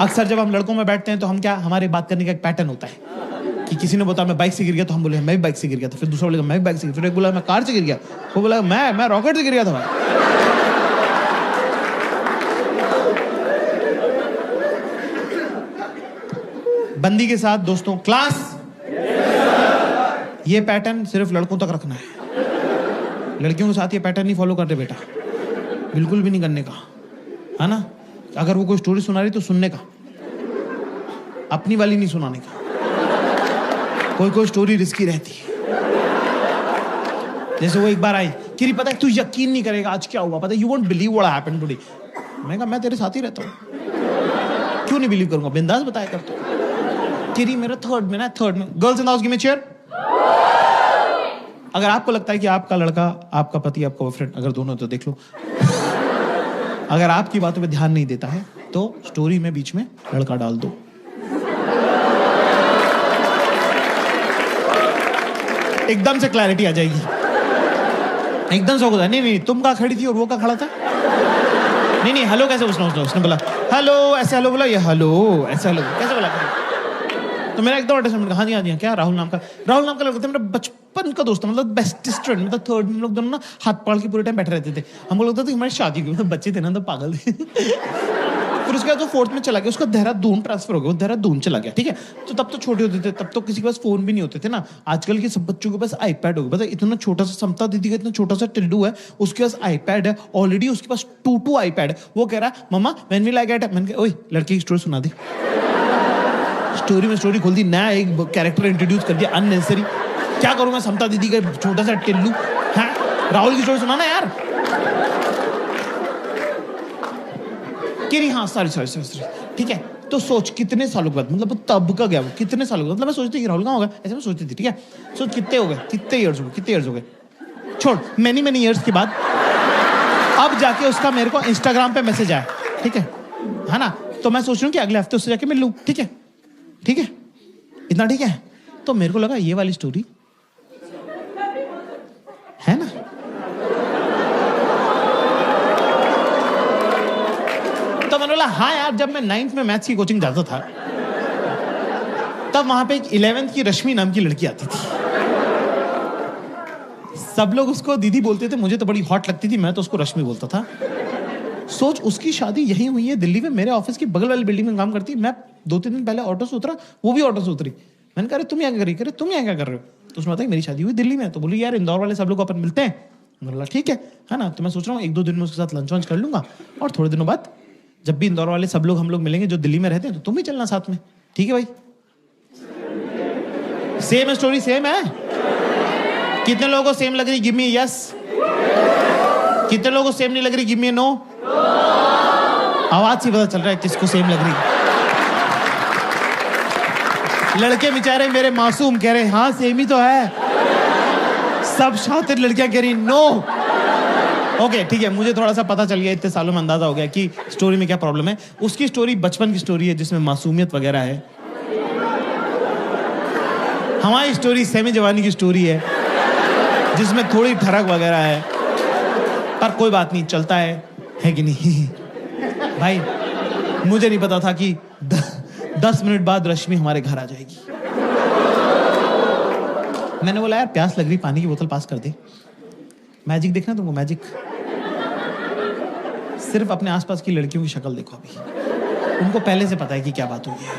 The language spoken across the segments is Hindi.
अक्सर जब हम लड़कों में बैठते हैं तो हम क्या, हमारे बात करने का एक पैटर्न होता है कि किसी ने बताया मैं बाइक से गिर गया तो हम बोले मैं भी बाइक से गिर गया था, फिर दूसरा बोलेगा मैं भी बाइक से गिर, फिर एक बोला मैं कार से गिर गया, वो बोला मैं रॉकेट से गिर गया था। बंदी के साथ दोस्तों क्लास, ये पैटर्न सिर्फ लड़कों तक रखना है, लड़कियों के साथ ये पैटर्न नहीं फॉलो करते बेटा, बिल्कुल भी नहीं करने का, है ना। अगर वो कोई स्टोरी सुना रही तो सुनने का, अपनी वाली नहीं सुनाने का। कोई स्टोरी रिस्की रहती है। जैसे वो एक बार आई, किरी पता है तू यकीन नहीं करेगा आज क्या हुआ, पता है, you won't believe what happened today. मैं कहा मैं तेरे साथ ही रहता हूँ, क्यों नहीं बिलीव करूंगा, बिंदास बताया कर तू। किरी मेरा थर्ड में girls in the house give me chair. अगर आपको लगता है कि आपका लड़का, आपका पति, आपका बॉयफ्रेंड, अगर दोनों तो देख लो, अगर आपकी बातों पे ध्यान नहीं देता है तो स्टोरी में बीच में लड़का डाल दो। एकदम से क्लैरिटी आ जाएगी, एकदम से होगा। नहीं तुम कहाँ खड़ी थी और वो कहाँ खड़ा था, नहीं हेलो कैसे उसने बोला हेलो ऐसे, हेलो बोला, ये हेलो ऐसे, हेलो कैसे बोला। तो मेरा एकदम अटैचमेंट, हाँ जी क्या राहुल नाम का लड़का था, मेरा बचपन का दोस्त, मतलब बेस्टेस्ट फ्रेंड, मतलब थर्ड में लोग दोनों ना हाथ पकड़ के पूरे टाइम बैठे रहते थे। हमको लगता था कि हमारी शादी हुई, मतलब बच्चे थे ना तो पागल थे। फिर उसके बाद वो फोर्थ में चला गया, उसका देहरादून ट्रांसफर हो गया, वो देहरादून चला गया, ठीक है। तो तब तो छोटे होते थे, तब तो किसी के पास फोन भी नहीं होते थे ना। आजकल के सब बच्चों के पास आईपैड हो गया, पता है, इतना छोटा सा समता दीदी का इतना छोटा सा टिल्डू है, उसके पास आईपैड है ऑलरेडी, उसके पास 2 आईपैड है। वो कह रहा है मम्मा व्हेन विल आई गेट, मैंने कहा ओए लड़की की स्टोरी सुना दी। स्टोरी में स्टोरी खोल दी, नया एक कैरेक्टर इंट्रोड्यूस कर दिया अननेसेसरी। क्या करूं मैं समता दीदी का छोटा सा टिल्लू, है राहुल की स्टोरी सुनाना यार। हाँ सॉरी, ठीक है। तो सोच कितने सालों के बाद, मतलब तब का गया वो, कितने सालों के बाद, मतलब मैं सोचती थी राहुल कहाँ होगा, ऐसे मैं सोचती थी, ठीक है। सोच कितने हो गए, कितने इयर्स हो गए, छोड़ मैनी इयर्स के बाद अब जाके उसका मेरे को इंस्टाग्राम पे मैसेज आया, ठीक है ना। तो मैं सोच रही हूँ कि अगले हफ्ते उससे जाके मिल लूँ, ठीक है, इतना ठीक है। तो मेरे को लगा ये वाली स्टोरी है ना, तो मैंने बोला हाँ यार, जब मैं 9th में मैथ्स की कोचिंग जाता था तब वहां पे एक 11th की रश्मि नाम की लड़की आती थी। सब लोग उसको दीदी बोलते थे, मुझे तो बड़ी हॉट लगती थी, मैं तो उसको रश्मि बोलता था। सोच उसकी शादी यहीं हुई है दिल्ली में, मेरे ऑफिस की बगल वाली बिल्डिंग में काम करती। मैं 2-3 दिन पहले ऑटो से उतरा, वो भी ऑटो से उतरी। मैंने कहा तुम यहाँ क्या कर रही, तुम यहाँ क्या कर रहे हो। तो उसने बताया मेरी शादी हुई दिल्ली में। तो बोली यार इंदौर वाले सब लोग अपन मिलते हैं। मैंने बोला ठीक है ना। तो मैं सोच रहा हूँ 1-2 दिन में उसके साथ लंच वंच कर लूंगा, और थोड़े दिनों बाद जब भी इंदौर वाले सब लोग हम लोग मिलेंगे जो दिल्ली में रहते हैं, तो तुम भी चलना साथ में, ठीक है भाई। सेम स्टोरी सेम है। कितने लोगों को सेम लग रही, गिव मी यस। कितने लोगों को सेम नहीं लग रही, गिव मी नो। आवाज से पता चल रहा है किसको सेम लग रही। लड़के बेचारे मेरे मासूम कह रहे हाँ सेम ही तो है। सब शातिर लड़कियां कह रही नो। ओके ठीक है, मुझे थोड़ा सा पता चल गया, इतने सालों में अंदाजा हो गया कि स्टोरी में क्या प्रॉब्लम है। उसकी स्टोरी बचपन की स्टोरी है जिसमें मासूमियत वगैरह है। हमारी स्टोरी सेमी जवानी की स्टोरी है जिसमें थोड़ी ठरक वगैरह है, पर कोई बात नहीं, चलता है कि नहीं। भाई मुझे नहीं पता था कि 10 मिनट बाद रश्मि हमारे घर आ जाएगी। मैंने बोला यार प्यास लग रही, पानी की बोतल पास कर दे। मैजिक देखना तुमको, मैजिक। सिर्फ अपने आसपास की लड़कियों की शक्ल देखो, अभी उनको पहले से पता है कि क्या बात हुई है।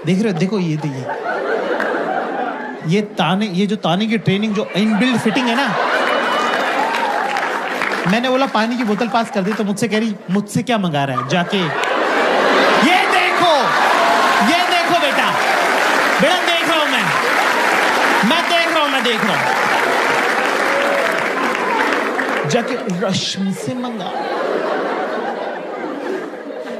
देख रहे हो, देखो ये जो ताने की ट्रेनिंग, जो इनबिल्ट फिटिंग है ना। मैंने बोला पानी की बोतल पास कर दी तो मुझसे कह रही मुझसे क्या मंगा रहा है जाके। ये देखो बेटा देख रहा हूं मैं देख रहा हूं जाके रश्मि से मंगा।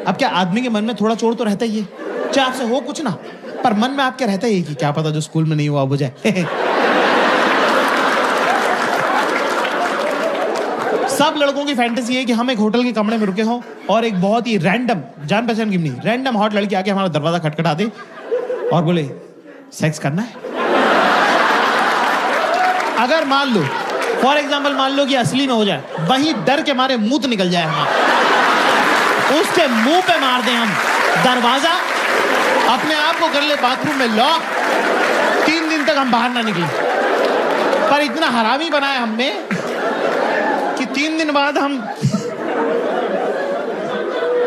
अब क्या आदमी के मन में थोड़ा चोर तो रहता ही है, चाहे आपसे हो कुछ ना, पर मन में आपके रहता ही है कि क्या पता जो स्कूल में नहीं हुआ वो जाए। सब लड़कों की फैंटेसी है कि हम एक होटल के कमरे में रुके हों और एक बहुत ही रैंडम, जान पहचान की नहीं, रैंडम हॉट लड़की आके हमारा दरवाजा खटखटा दे और बोले सेक्स करना है। अगर मान लो फॉर एग्जाम्पल मान लो कि असली में हो जाए, वहीं डर के मारे मुंह निकल जाए हमारा। उसके मुंह पे मार दें हम दरवाजा, अपने आप को कर ले बाथरूम में लॉक, 3 दिन तक हम बाहर ना निकले। पर इतना हरामी बनाया हमने कि 3 दिन बाद हम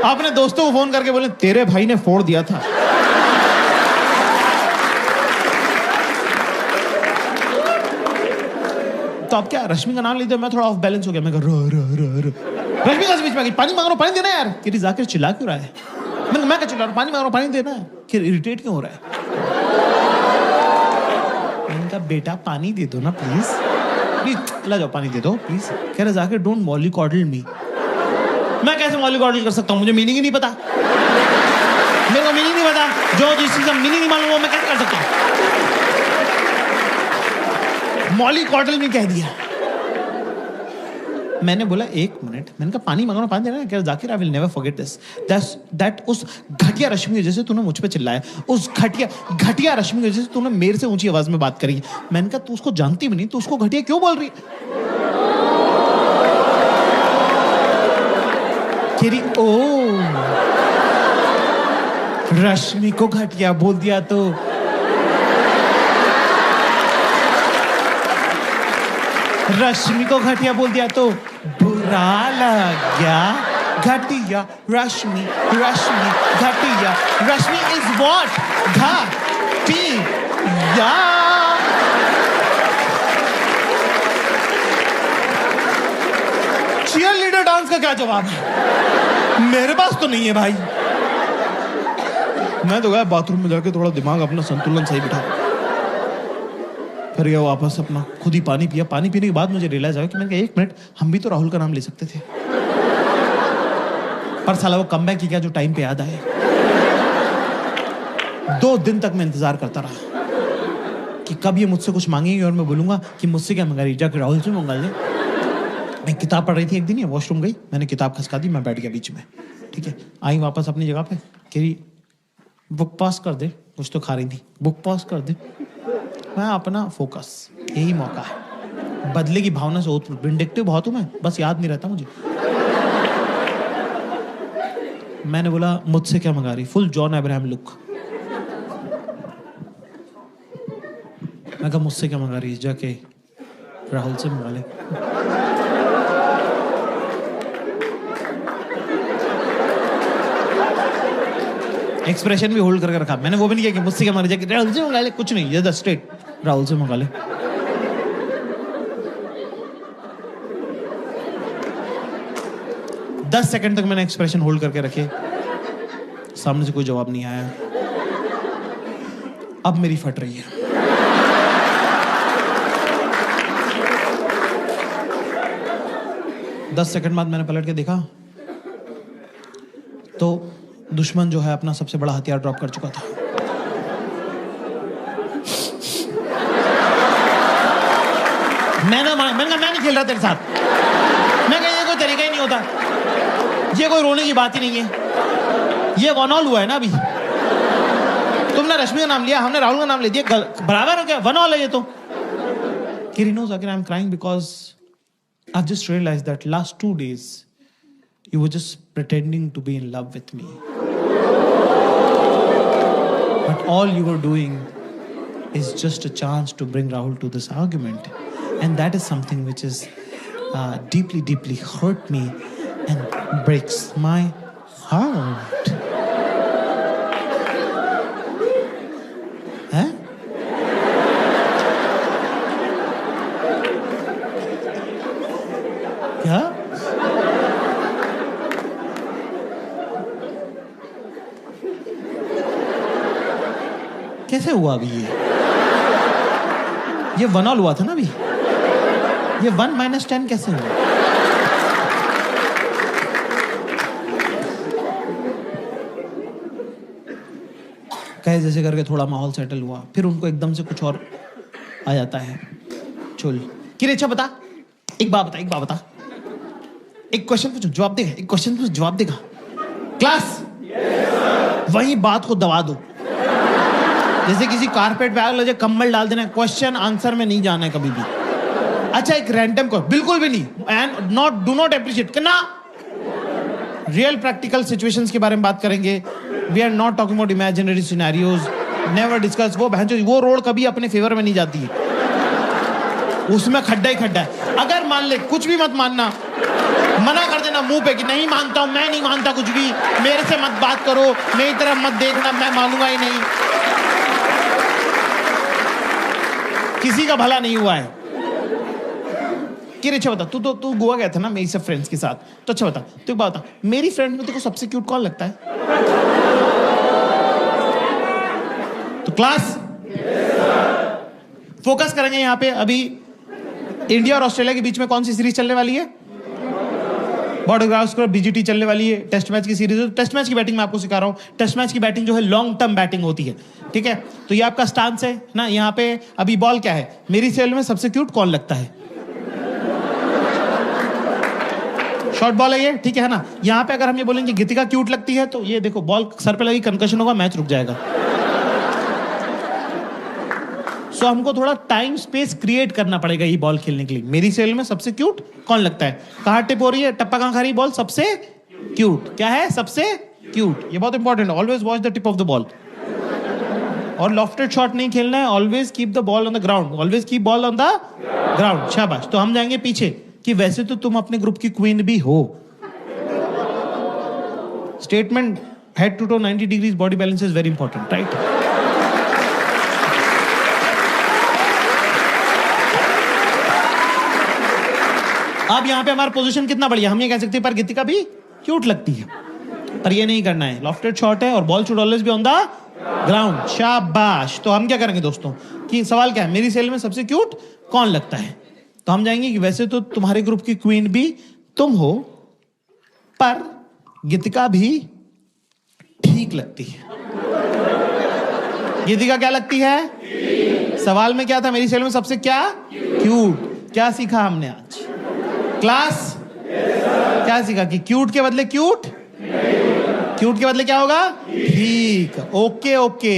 अपने दोस्तों को फोन करके बोले तेरे भाई ने फोड़ दिया था। तो अब क्या, रश्मि का नाम लेते मैं थोड़ा ऑफ बैलेंस हो गया। मैं कह रश्मि का बीच में पानी मांग रहा हूं, पानी देना यार। कि जाकिर चिल्ला क्यों रहा है? मैं क्या चिल्ला रहा हूं, पानी मांग रहा हूं, पानी देना है। कि इरिटेट क्यों हो रहा है? मैंने कहा बेटा पानी दे दो ना प्लीज, ला जाओ पानी दे दो प्लीज। कह रहा जाकिर डोंट मॉलिकॉडल मी। मैं कैसे मॉलिकॉडल कर सकता हूं? मुझे मीनिंग ही नहीं पता, मेरे को मीनिंग नहीं पता। जो जिस चीज का मीनिंग नहीं मालूम वो मैं कैसे कर सकता हूं? मॉलिकॉडल में कह दिया। मैंने बोला 1 मिनट, मैंने कहा पानी मांगना, पानी देना है। कह Zakir I will never forget this, that उस घटिया रश्मि की वजह से तूने मुझ पे चिल्लाया, उस घटिया रश्मि की वजह से तूने मेरे से ऊंची आवाज में बात करी। मैंने कहा तू उसको जानती भी नहीं, तू उसको घटिया क्यों बोल रही? तेरी ओ रश्मि को घटिया बोल दिया तो रश्मि को घटिया बोल दिया तो बुरा लग गया। घटिया रश्मि, रश्मि घटिया, रश्मि इज व्हाट? घटिया। चीयर लीडर डांस का क्या जवाब है? मेरे पास तो नहीं है भाई। मैं तो गया बाथरूम में जाके थोड़ा दिमाग अपना संतुलन सही बिठा, फिर गया वापस अपना खुद ही पानी पिया। पानी पीने के बाद मुझे रियलाइज आया कि मैंने कहा 1 मिनट, हम भी तो राहुल का नाम ले सकते थे। पर साला वो कमबैक की क्या जो टाइम पे याद आए। 2 दिन तक मैं इंतजार करता रहा कि कब ये मुझसे कुछ मांगेंगे और मैं बोलूंगा कि मुझसे क्या मंगा रही, जाकर राहुल से मंगा ले। मैं किताब पढ़ रही थी एक दिन, वॉशरूम गई, मैंने किताब खसका दी, मैं बैठ गया बीच में। ठीक है, आई वापस अपनी जगह पे, कह रही बुक पास कर दे, कुछ तो खा रही थी, बुक पास कर दे। मैं अपना फोकस, यही मौका है। बदले की भावना से विंडिक्टिव बहुत हूं मैं, बस याद नहीं रहता मुझे। मैंने बोला मुझसे क्या मंगा रही, फुल जॉन अब्राहम लुक। मैं कहा मुझसे क्या मंगा रही, जाके राहुल से मंगा ले। एक्सप्रेशन भी होल्ड करके रखा मैंने, वो भी नहीं किया कि मुझसे क्या मंगा रही, राहुल से मंगा ले, कुछ नहीं, जस्ट स्ट्रेट राहुल से मंगा ले। दस सेकंड तक मैंने एक्सप्रेशन होल्ड करके रखे, सामने से कोई जवाब नहीं आया। अब मेरी फट रही है। दस सेकंड बाद मैंने पलट के देखा तो दुश्मन जो है अपना सबसे बड़ा हथियार ड्रॉप कर चुका था। मैं नहीं खेल रहा तेरे साथ। मैं कहा ये कोई तरीका ही नहीं होता, ये कोई रोने की बात ही नहीं है, ये वन ऑल हुआ है ना। अभी तुमने रश्मि का नाम लिया, हमने राहुल का नाम ले दिया, बराबर हो गया, वन ऑल है ये तो। Kiri knows again I'm crying because I've just realized that last 2 days you were just pretending to be in love with me. But all you were doing is just a chance to bring Rahul to this argument. And that is something which is deeply, deeply hurt me and breaks my heart. Huh? क्या? कैसे हुआ अभी ये 1 ऑल हुआ था ना अभी, ये 1 - 10 कैसे हुआ? कहे जैसे करके थोड़ा माहौल सेटल हुआ, फिर उनको एकदम से कुछ और आ जाता है चुल कि अच्छा बता, एक बात बता, एक क्वेश्चन पूछो जवाब देगा, एक क्वेश्चन पूछो जवाब देगा, क्लास वही बात को दबा दो जैसे किसी कारपेट पे आग लगे, कम्बल डाल देना, क्वेश्चन आंसर में नहीं जाना है कभी भी। अच्छा एक रैंडम को बिल्कुल भी नहीं, एंड डू नॉट अप्रिशिएट करना, रियल प्रैक्टिकल सिचुएशंस के बारे में बात करेंगे. We are not talking about imaginary scenarios. Never discuss. वो रोड कभी अपने फेवर में नहीं जाती है, उसमें खड्डा ही खड्डा है. अगर मान ले, कुछ भी मत मानना, मना कर देना मुंह पे कि नहीं मानता हूं, मैं नहीं मानता कुछ भी, मेरे से मत बात करो, मेरी तरफ मत देखना, मैं मानूंगा ही नहीं. किसी का भला नहीं हुआ है. कि अच्छा बता, तू गोवा गया था ना मेरी सब फ्रेंड्स के साथ, तो अच्छा बता, तू एक बात बता, मेरी फ्रेंड में तेरे को सबसे क्यूट कौन लगता है? तो क्लास फोकस करेंगे यहां पे. अभी इंडिया और ऑस्ट्रेलिया के बीच में कौन सी सीरीज चलने वाली है? बॉर्डर गावस्कर बीजीटी चलने वाली है. टेस्ट मैच की सीरीज है. टेस्ट मैच की बैटिंग मैं आपको सिखा रहा हूं. टेस्ट मैच की बैटिंग जो है लॉन्ग टर्म बैटिंग होती है, ठीक है? तो ये आपका स्टांस है ना. यहाँ पे अभी बॉल क्या है? मेरी सेल में सबसे क्यूट कौन लगता है? शॉर्ट बॉल है ये, ठीक है ना. यहाँ पे अगर हम ये बोलेंगे गीतिका क्यूट लगती है, तो ये देखो बॉल सर पे लगी, कंकशन होगा, मैच रुक जाएगा. सो हमको थोड़ा टाइम स्पेस क्रिएट करना पड़ेगा ये बॉल खेलने के लिए. मेरी सेल में सबसे क्यूट कौन लगता है? कहाँ टिप हो रही है, टप्पा कहाँ खा रही है बॉल? सबसे क्यूट. क्या है? सबसे क्यूट. ये बहुत इंपॉर्टेंट है. Always watch the tip of the ball. और लॉफ्टेड शॉट नहीं खेलना है. Always keep the ball on the ground. Always keep ball on the ground. शाबाश. तो हम जाएंगे पीछे कि वैसे तो तुम अपने ग्रुप की क्वीन भी हो. Statement head to toe 90 degrees body balance is very important, right? अब यहां पे हमारा पोजीशन कितना बढ़िया. हम ये कह सकते हैं पर गीतिका भी क्यूट लगती है, पर ये नहीं करना है. लॉफ्टेड शॉट है और ball should always be on the ground. शाबाश. तो हम क्या करेंगे दोस्तों कि सवाल क्या है? मेरी सेल में सबसे क्यूट कौन लगता है? तो हम जाएंगे कि वैसे तो तुम्हारे ग्रुप की क्वीन भी तुम हो, पर गीतिका भी ठीक लगती है. गीतिका क्या लगती है? सवाल में क्या था? मेरी सेल में सबसे क्या क्यूट. क्या सीखा हमने आज क्लास? क्या सीखा कि क्यूट के बदले क्यूट, क्यूट के बदले क्या होगा? ठीक. Okay okay.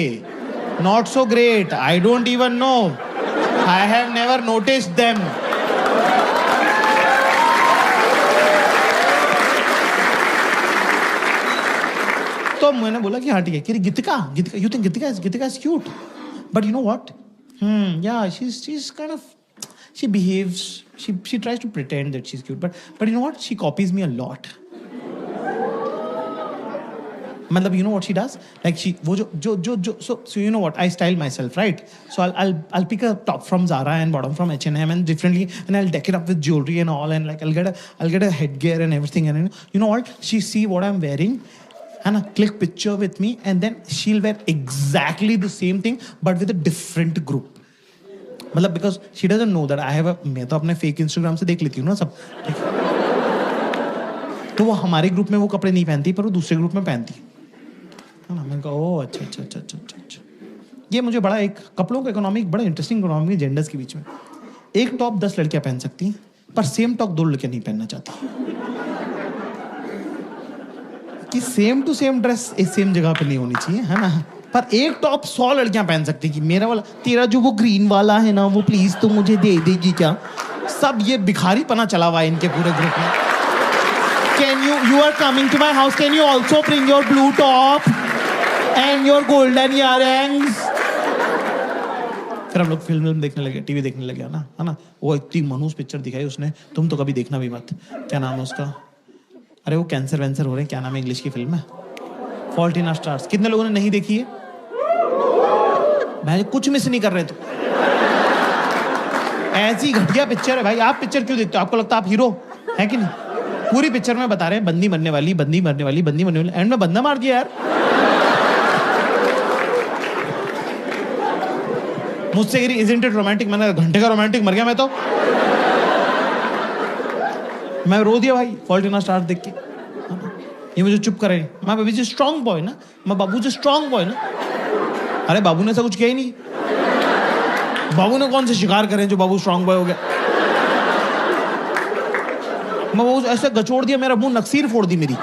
Not so great. I don't even know. I have never noticed them. तो मैंने बोला कि हाँ ठीक है. कि Geetika, Geetika, you think Geetika is cute, but you know what, yeah, she's kind of, she behaves, she tries to pretend that she's cute, but you know what, she copies me a lot. मतलब you know what she does, like she वो जो so you know what, I style myself, right? So I'll pick a top from Zara and bottom from H&M and differently, and I'll deck it up with jewelry and all, and like I'll get a headgear and everything, and you know what, she see what I'm wearing and click picture with me, and then she'll wear exactly the same thing but with a different group. मतलब because she doesn't know that I have a, मैं तो अपने fake Instagram से देख लेती हूँ ना सब, तो वो हमारे ग्रुप में वो कपड़े नहीं पहनती पर वो दूसरे ग्रुप में पहनती है ना. मैंने कहा ओह अच्छा. ये मुझे बड़ा एक कपड़ों का इकोनॉमिक बड़ा इंटरेस्टिंग इकोनॉमी जेंडर्स के बीच में. एक टॉप 10 लड़कियां पहन सकती हैं पर सेम टॉप 2 लड़कियां नहीं पहनना चाहती. कि सेम टू सेम ड्रेस एक सेम जगह पे नहीं होनी चाहिए, है ना, पर एक टॉप 100 लड़कियां पहन सकती कि मेरा वाला, तेरा जो वो ग्रीन वाला है ना वो प्लीज तो मुझे दे देगी क्या. सब ये भिखारी पना चला हुआ है इनके पूरे ग्रुप में. Can you are coming to my house, can you also bring your blue top and your golden earrings. फिर हम लोग फिल्म देखने लगे, टीवी देखने लगे, है ना. वो इतनी मनूस पिक्चर दिखाई उसने, तुम तो कभी देखना भी मत. क्या नाम है उसका, अरे वो कैंसर वैंसर हो रहे हैं, क्या नाम है इंग्लिश की फिल्म है, फॉल्ट इन आवर स्टार्स. कितने लोगों ने नहीं देखी है? भाई कुछ मिस नहीं कर रहे. तो ऐसी घटिया पिक्चर है भाई. आप पिक्चर क्यों देखते हो? आपको लगता है आप हीरो है कि नहीं? पूरी पिक्चर में बता रहे हैं बंदी मरने वाली, एंड में बंदा मार दिया यार. मुझसे गिरी इजंट इट रोमांटिक. मैंने घंटे का रोमांटिक मर गया मैं तो. मैं रो दिया भाई फॉल्ट इन आवर स्टार्स देख के. ये मुझे चुप करे. मैं बेबी जी स्ट्रॉन्ग बॉय ना, मैं बाबू जी स्ट्रॉन्ग बॉय ना. अरे बाबू ने ऐसा कुछ किया ही नहीं. बाबू ने कौन से शिकार करे जो बाबू स्ट्रॉन्ग बॉय हो गया. मैं वो ऐसे गचोड़ दिया, मेरा मुंह नक्सीर फोड़ दी मेरी,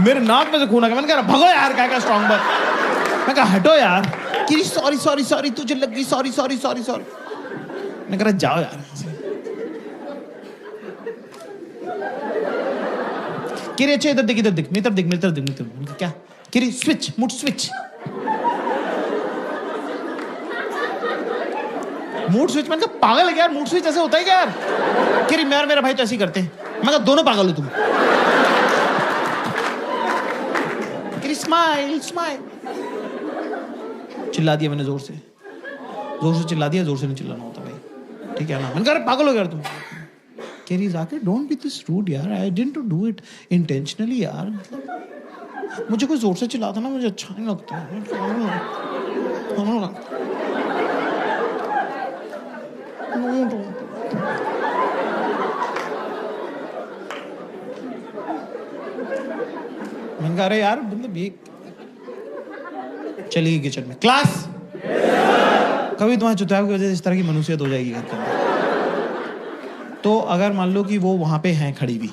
मेरे नाक में से खून आ गया. मैंने कहा भगो यार, क्या स्ट्रॉन्ग बॉय. मैं कहा हटो यार. कि सॉरी तुझे लग गई, सॉरी. मैं कह रहा जाओ यार. किरी अच्छा इधर देख, इधर देख, मेरी तरफ देख, मेरी तरफ देख, मेरी तरफ देख। क्या किरी? Switch, mood switch, mood switch. मैंने कहा पागल है यार, मूड स्विच ऐसे होता है क्या यार? किरी मैं और मेरा भाई तो ऐसे ही करते हैं। मैं कहा दोनों पागल हो तुम। किरी स्माइल स्माइल। चिल्ला दिया मैंने, जोर से चिल्ला दिया, जोर से नहीं चिल्लाना होता भाई, ठीक है ना? मैंने कहा पागल हो गया तुम। केरी जाके डोंट बी दिस रूड यार, I didn't do it intentionally यार, मतलब मुझे कोई जोर से चिल्लाता ना मुझे अच्छा नहीं लगता। मैंने कहा अरे यार मतलब ये चली गई किचन में। क्लास कभी तुम्हारे चुतियाव की वजह से इस तरह की मनुष्यत हो जाएगी घर के अंदर। तो अगर मान लो कि वो वहां पे हैं खड़ी भी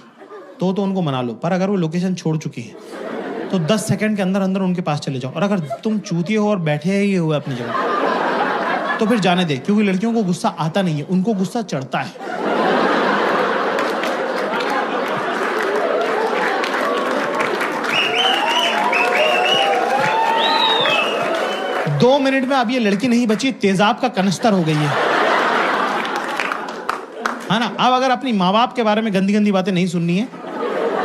तो उनको मना लो, पर अगर वो लोकेशन छोड़ चुकी है तो 10 सेकंड के अंदर अंदर उनके पास चले जाओ। और अगर तुम चूतिए हो और बैठे ही हुए अपनी जगह तो फिर जाने दे, क्योंकि लड़कियों को गुस्सा आता नहीं है, उनको गुस्सा चढ़ता है। 2 मिनट में अब ये लड़की नहीं बची, तेजाब का कनस्तर हो गई है ना? अब अगर अपनी माँ बाप के बारे में गंदी गंदी बातें नहीं सुननी है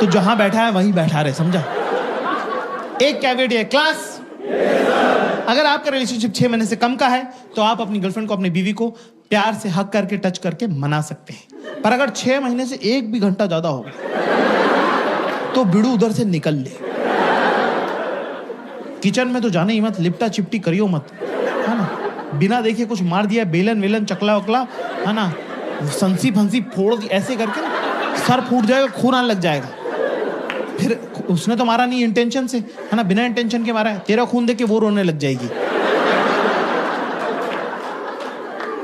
तो जहां बैठा है वहीं बैठा रहे, समझा? एक कैवेट है क्लास। अगर आपका रिलेशनशिप 6 महीने से कम का है तो आप अपनी गर्लफ्रेंड को, अपनी बीवी को प्यार से हक करके, टच करके मना सकते हैं। पर अगर 6 महीने से 1 भी घंटा ज्यादा हो तो बिड़ू उधर से निकल ले। किचन में तो जाने ही मत, लिपटा चिपटी करियो मत, है ना? बिना देखे कुछ मार दिया, बेलन वेलन चकला वकला, है ना, संसी फंसी फोड़ दी ऐसे करके ना, सर फूट जाएगा, खून आने लग जाएगा। फिर उसने तो मारा नहीं इंटेंशन से, है ना, बिना इंटेंशन के मारा है। तेरा खून देख के वो रोने लग जाएगी।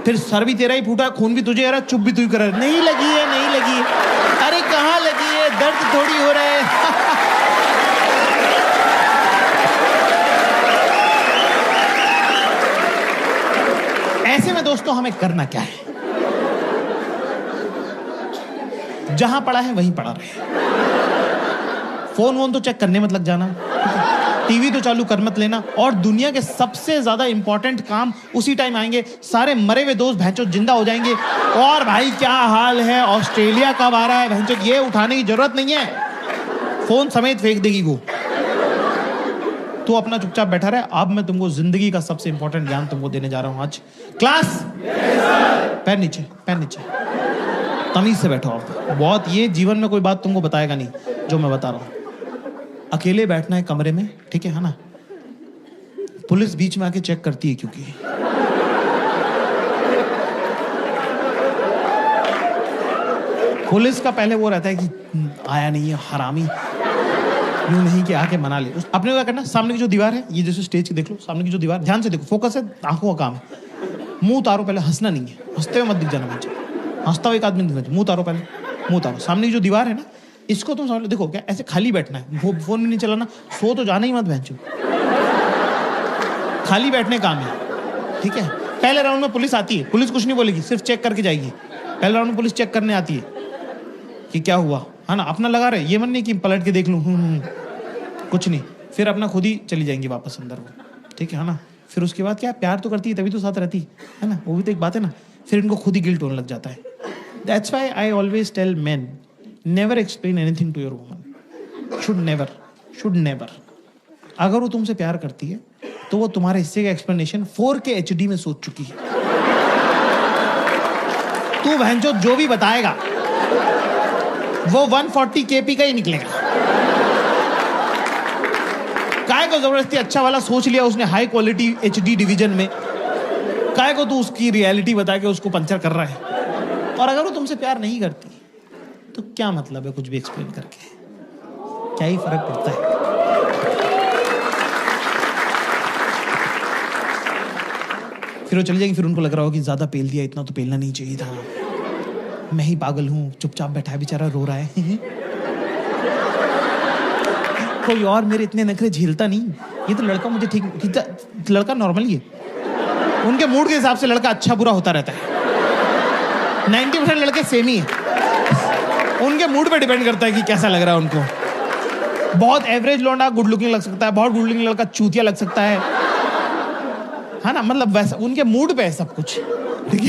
फिर सर भी तेरा ही फूटा, खून भी तुझे आ रहा, चुप भी तू ही कर रहा है, नहीं लगी है, नहीं लगी है। अरे कहाँ लगी है, दर्द थोड़ी हो रहा है। ऐसे में दोस्तों हमें करना क्या है? जहां पड़ा है वहीं पड़ा रहे। फोन वोन तो चेक करने मत लग जाना, टीवी तो चालू कर मत लेना। और दुनिया के सबसे ज्यादा इंपॉर्टेंट काम उसी टाइम आएंगे। सारे मरे हुए दोस्त भैंचो जिंदा हो जाएंगे। और भाई क्या हाल है, ऑस्ट्रेलिया कब आ रहा है, भैंचो ये उठाने की जरूरत नहीं है, फोन समेत फेंक देगी वो। तो अपना चुपचाप बैठा रहे। अब मैं तुमको जिंदगी का सबसे इंपॉर्टेंट ज्ञान तुमको देने जा रहा हूं आज। क्लास पैर नीचे, पैर नीचे, तमीज से बैठो आप। बहुत ये जीवन में कोई बात तुमको बताएगा नहीं जो मैं बता रहा हूं। अकेले बैठना है कमरे में, ठीक है ना? पुलिस बीच में आके चेक करती है, क्योंकि पुलिस का पहले वो रहता है कि आया नहीं है हरामी, यूं नहीं कि आके मना ले। अपने को क्या करना, सामने की जो दीवार है, ये जैसे स्टेज की देख लो, सामने की जो दीवार, ध्यान से देखो, फोकस है, आंखों का काम है। मुंह उतारो पहले, हंसना नहीं है, हंसते हुए मत दिख जाना मुझे। हंसता हुआ एक आदमी दिखना चाहिए। मुंह उतारो पहले, मुंह उतारो। सामने की जो दीवार है ना, इसको तुम समझ लो। देखो क्या ऐसे खाली बैठना है, फोन भी नहीं चलाना, सो तो जाना ही मत भैंचो, खाली बैठने काम है, ठीक है? पहले राउंड में पुलिस आती है, पुलिस कुछ नहीं बोलेगी, सिर्फ चेक करके जाएगी। पहले राउंड में पुलिस चेक करने आती है कि क्या हुआ, है ना? अपना लगा रहे, ये मन नहीं कि पलट के देख लूं, कुछ नहीं। फिर अपना खुद ही चली जाएंगी वापस अंदर वो, ठीक है ना? फिर उसके बाद क्या, प्यार तो करती है तभी तो साथ रहती है ना, वो भी तो एक बात है ना। फिर इनको खुद ही गिल्ट होने लग जाता है। That's why I always tell men, never explain anything to your woman. Should never. अगर वो तुमसे प्यार करती है तो वो तुम्हारे हिस्से का एक्सप्लेनेशन 4K HD में सोच चुकी है। तू बहनचोद जो भी बताएगा वो 140 kp का ही निकलेगा। काय को जबरदस्ती अच्छा वाला सोच लिया उसने, हाई क्वालिटी HD डिवीजन में, काय को तू उसकी रियलिटी बता के उसको पंचर कर रहा है। और अगर वो तुमसे प्यार नहीं करती तो क्या मतलब है कुछ भी एक्सप्लेन करके, क्या ही फर्क पड़ता है? फिर वो चली जाएगी। फिर उनको लग रहा हो कि ज्यादा पेल दिया, इतना तो पेलना नहीं चाहिए था, मैं ही पागल हूं, चुपचाप बैठा है बेचारा, रो रहा है। कोई और मेरे इतने नखरे झेलता नहीं, ये तो लड़का मुझे ठीक, लड़का नॉर्मल ही है। उनके मूड के हिसाब से लड़का अच्छा बुरा होता रहता है। 90% लड़के सेम ही है, उनके मूड पे डिपेंड करता है कि कैसा लग रहा है उनको। बहुत एवरेज लौंडा गुड लुकिंग लग सकता है, बहुत गुड लुकिंग लड़का चूतिया लग सकता है ना, मतलब वैसा उनके मूड पे है सब कुछ, ठीक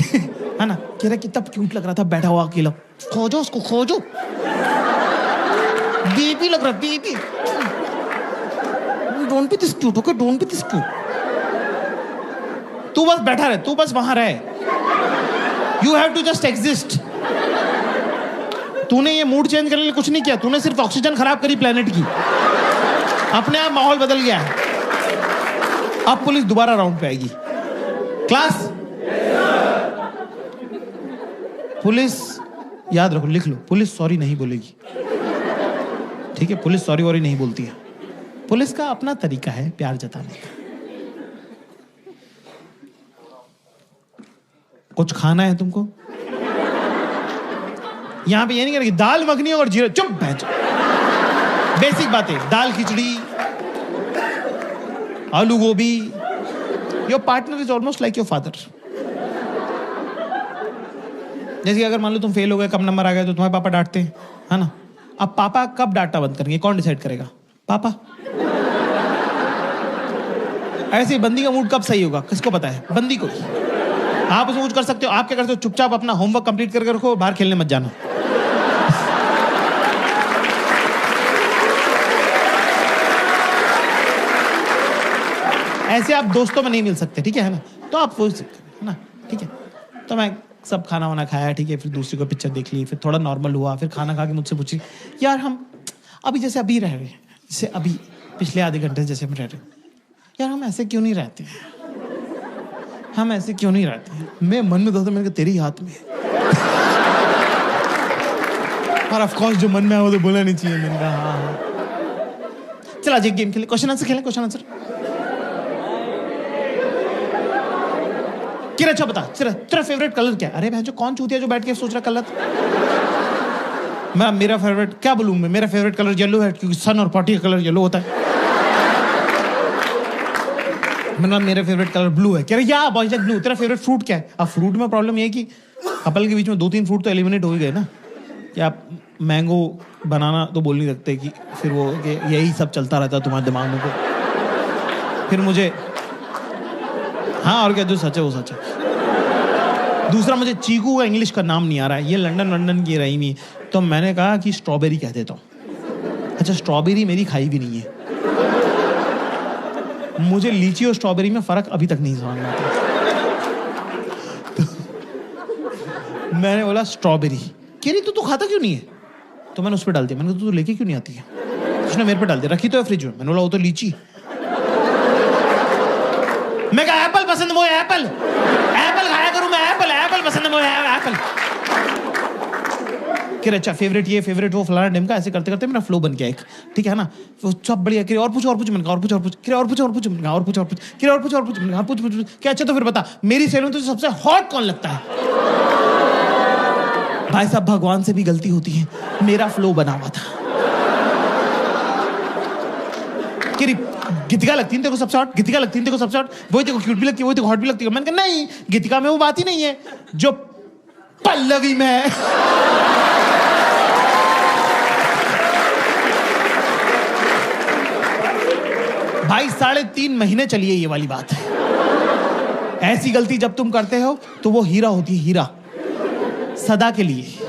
है ना। कह रहा कितना क्यूट लग रहा था बैठा हुआ अकेला, खोजो उसको खोजो, बेबी लग रहा baby, don't be this cute, okay don't be this cute. तू बस बैठा रहे, तू बस वहां रहे, you have to just exist. तूने ये मूड चेंज करने के लिए कुछ नहीं किया, तूने सिर्फ ऑक्सीजन खराब करी प्लेनेट की, अपने आप माहौल बदल गया है। अब पुलिस दोबारा राउंड पे आएगी। क्लास पुलिस याद रखो, लिख लो, पुलिस सॉरी नहीं बोलेगी, ठीक है। पुलिस सॉरी वॉरी नहीं बोलती है, पुलिस का अपना तरीका है प्यार जताने का। कुछ खाना है तुमको, यहां पे ये नहीं करेगी दाल मखनी और जीरा, चुप बैठ। बेसिक बातें, दाल खिचड़ी, आलू गोभी। Your partner is almost like your father. जैसे अगर मान लो तुम फेल हो गए, कम नंबर आ गए, तो तुम्हारे पापा डांटते हैं, है ना। अब पापा कब डांटना बंद करेंगे, कौन डिसाइड करेगा? पापा। ऐसे बंदी का मूड कब सही होगा, किसको पता है? बंदी को। आप उसमें कुछ कर सकते हो, आप क्या करते हो? चुपचाप अपना होमवर्क कंप्लीट करके रखो, बाहर खेलने मत जाना। ऐसे आप दोस्तों में नहीं मिल सकते, ठीक है ना। तो आप वो है ना, ठीक है। तो मैं सब खाना वाना खाया, ठीक है, फिर दूसरी को पिक्चर देख ली, फिर थोड़ा नॉर्मल हुआ, फिर खाना खा के मुझसे पूछी, यार हम अभी जैसे अभी रह रहे हैं, जैसे अभी पिछले आधे घंटे जैसे हम रह रहे हैं, यार हम ऐसे क्यों नहीं रहते हैं, हम ऐसे क्यों नहीं रहते हैं? मैं मन में दोस्तों मैंने कहा तेरी हाथ में, और ऑफ कोर्स जो मन में आया वो तो बोलना नहीं चाहिए। मैंने कहा हाँ। चल आज एक गेम खेले, क्वेश्चन आंसर खेलें, क्वेश्चन आंसर। किरा अच्छा बता, तेरा फेवरेट कलर क्या है? अरे बहन जो कौन चूतिया जो बैठ के सोच रहा कलर। मेरा फेवरेट क्या बोलूं मैं, मेरा फेवरेट कलर येलो है, क्योंकि सन और पार्टी का कलर येलो होता है। मैंने मेरा फेवरेट कलर ब्लू है। कह रहे या बॉयज लाइक ब्लू। तेरा फेवरेट फ्रूट क्या है? अब फ्रूट में प्रॉब्लम ये है कि कपल के बीच में 2-3 फ्रूट तो एलिमिनेट हो ही गए ना, कि आप मैंगो बनाना तो बोल नहीं सकते, कि फिर वो यही सब चलता रहता है तुम्हारे दिमाग में। को फिर मुझे हाँ और क्या, जो सच है वो सच है। दूसरा मुझे चीकू का इंग्लिश का नाम नहीं आ रहा है, ये लंदन की रही नहीं, तो मैंने कहा कि स्ट्रॉबेरी कह देता हूँ। अच्छा स्ट्रॉबेरी मेरी खाई भी नहीं है, मुझे लीची और स्ट्रॉबेरी में फर्क अभी तक नहीं समझ में आता। तो मैंने बोला स्ट्रॉबेरी। कह रही तू खाता क्यों नहीं है? तो मैंने उस पर डाल दिया, मैंने कहा तू लेके क्यों नहीं आती है? उसने मेरे पे डाल दिया, रखी तो है फ्रिज में। मैंने बोला वो तो लीची। मैं कहा एप्पल पसंद है मुझे, एप्पल खाया करूं मैं, एप्पल पसंद है मुझे, एप्पल। कि अच्छा फेवरेट ये फेवरेट वो फलाना ढिमका, ऐसे करते करते मेरा फ्लो बन गया एक, ठीक है ना। वो सब बढ़िया। कि और पूछ मैंने कहा और पूछ क्या? अच्छा तो फिर बता मेरी सहेलियों में तुझे सबसे हॉट कौन लगता है? भाई साहब भगवान से भी गलती होती है, मेरा फ्लो बना हुआ था। गीतिका लगती है तेरे को सबसे हॉट, गीतिका लगती है तेरे को सबसे हॉट, वही तेरे को क्यूट भी लगती है, वही तेरे को हॉट भी लगती है। मैंने कहा नहीं, गीतिका में वो बात ही नहीं है जो पल्लवी में है। भाई 3.5 महीने चली है ये वाली बात है। ऐसी गलती जब तुम करते हो तो वो हीरा होती है, हीरा सदा के लिए।